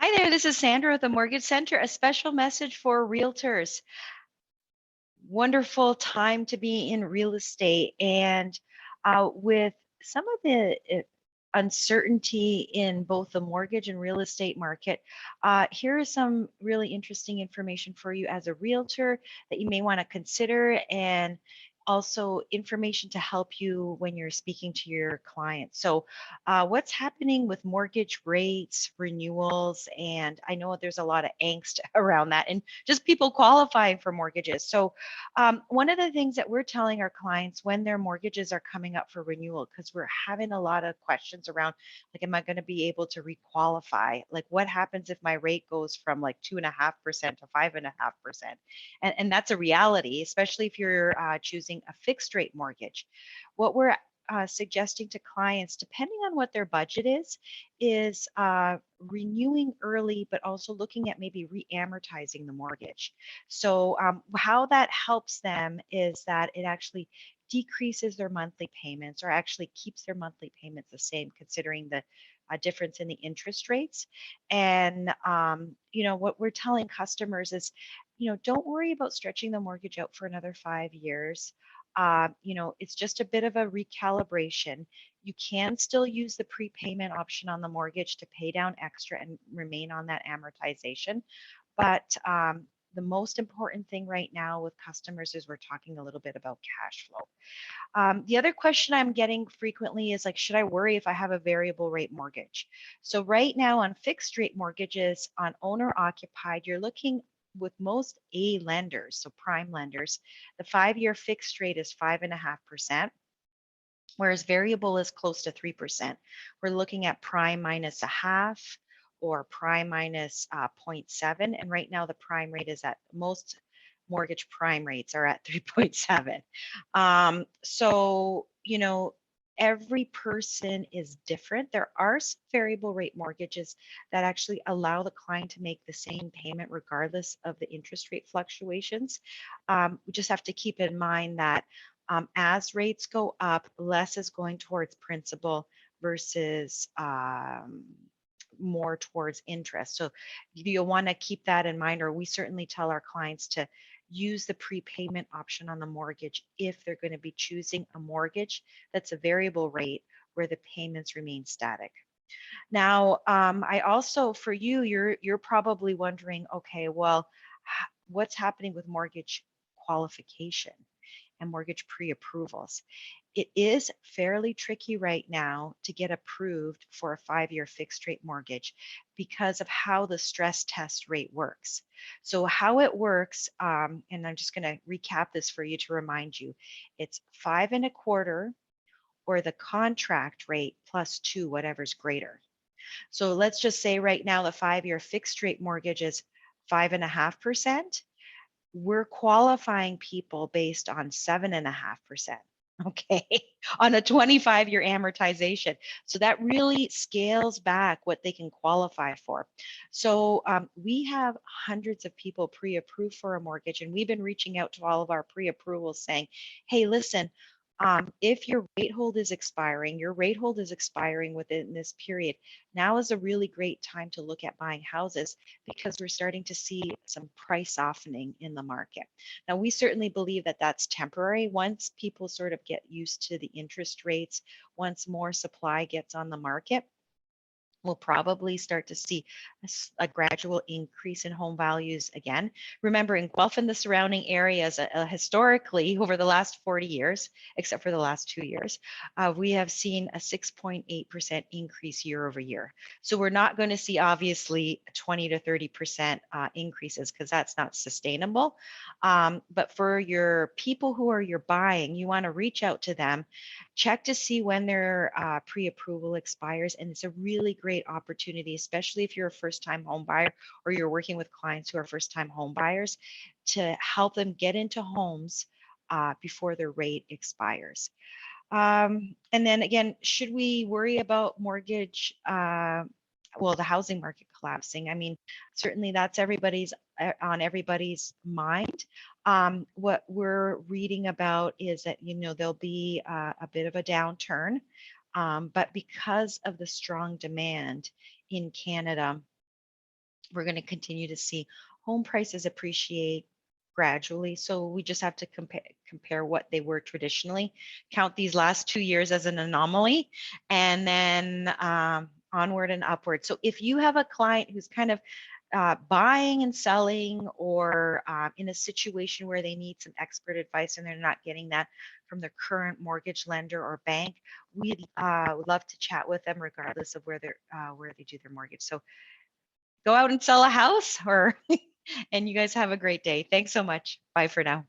Hi there, this is Sandra at the Mortgage Center. A special message for realtors. Wonderful time to be in real estate. And with some of the uncertainty in both the mortgage and real estate market, here is some really interesting information for you as a realtor that you may want to consider, and also information to help you when you're speaking to your clients. So, what's happening with mortgage rates, renewals, and I know there's a lot of angst around that, and just people qualifying for mortgages. So, one of the things that we're telling our clients when their mortgages are coming up for renewal, because we're having a lot of questions around, like, am I going to be able to requalify? Like, what happens if my rate goes from like 2.5% to 5.5%? And that's a reality, especially if you're choosing a fixed rate mortgage. What we're suggesting to clients, depending on what their budget is renewing early, but also looking at maybe re-amortizing the mortgage. So how that helps them is that it actually decreases their monthly payments, or actually keeps their monthly payments the same, considering the difference in the interest rates. And what we're telling customers is, don't worry about stretching the mortgage out for another 5 years. It's just a bit of a recalibration. You can still use the prepayment option on the mortgage to pay down extra and remain on that amortization. But the most important thing right now with customers is we're talking a little bit about cash flow. The other question I'm getting frequently is like, should I worry if I have a variable rate mortgage? So right now on fixed rate mortgages on owner occupied, you're looking with most A lenders, so prime lenders, the 5-year fixed rate is 5.5%, whereas variable is close to 3%. We're looking at prime minus a half or prime minus 0.7. And right now the prime rate is at most mortgage prime rates are at 3.7. So, every person is different. There are variable rate mortgages that actually allow the client to make the same payment regardless of the interest rate fluctuations. We just have to keep in mind that as rates go up, less is going towards principal versus more towards interest. So you'll want to keep that in mind, or we certainly tell our clients to use the prepayment option on the mortgage if they're going to be choosing a mortgage that's a variable rate where the payments remain static. Now, I also, for you, you're probably wondering, okay, well, what's happening with mortgage qualification and mortgage pre-approvals? It is fairly tricky right now to get approved for a 5-year fixed rate mortgage because of how the stress test rate works. So how it works, and I'm just going to recap this for you to remind you, it's 5.25 or the contract rate plus 2, whatever's greater. So let's just say right now the 5-year fixed rate mortgage is 5.5%. We're qualifying people based on 7.5%. Okay, on a 25-year amortization. So that really scales back what they can qualify for. So we have hundreds of people pre-approved for a mortgage, and we've been reaching out to all of our pre-approvals saying, hey, listen, if your rate hold is expiring, within this period, now is a really great time to look at buying houses because we're starting to see some price softening in the market. Now, we certainly believe that that's temporary. Once people sort of get used to the interest rates, once more supply gets on the market, we'll probably start to see a gradual increase in home values again. Remember, in Guelph and the surrounding areas, historically, over the last 40 years, except for the last 2 years, we have seen a 6.8% increase year over year. So we're not going to see, obviously, 20 to 30% increases because that's not sustainable. But for your people who are your buying, you want to reach out to them, check to see when their pre-approval expires, and it's a really great opportunity, especially if you're a first-time home buyer or you're working with clients who are first-time home buyers, to help them get into homes before their rate expires. And then again, should we worry about mortgage? The housing market collapsing. I mean, certainly that's on everybody's mind. What we're reading about is that there'll be a bit of a downturn, but because of the strong demand in Canada, We're going to continue to see home prices appreciate gradually. So we just have to compare what they were traditionally, count these last 2 years as an anomaly, and then onward and upward. So if you have a client who's kind of buying and selling, or in a situation where they need some expert advice and they're not getting that from their current mortgage lender or bank, we would love to chat with them regardless of where they do their mortgage. So go out and sell a house, or and you guys have a great day. Thanks so much. Bye for now.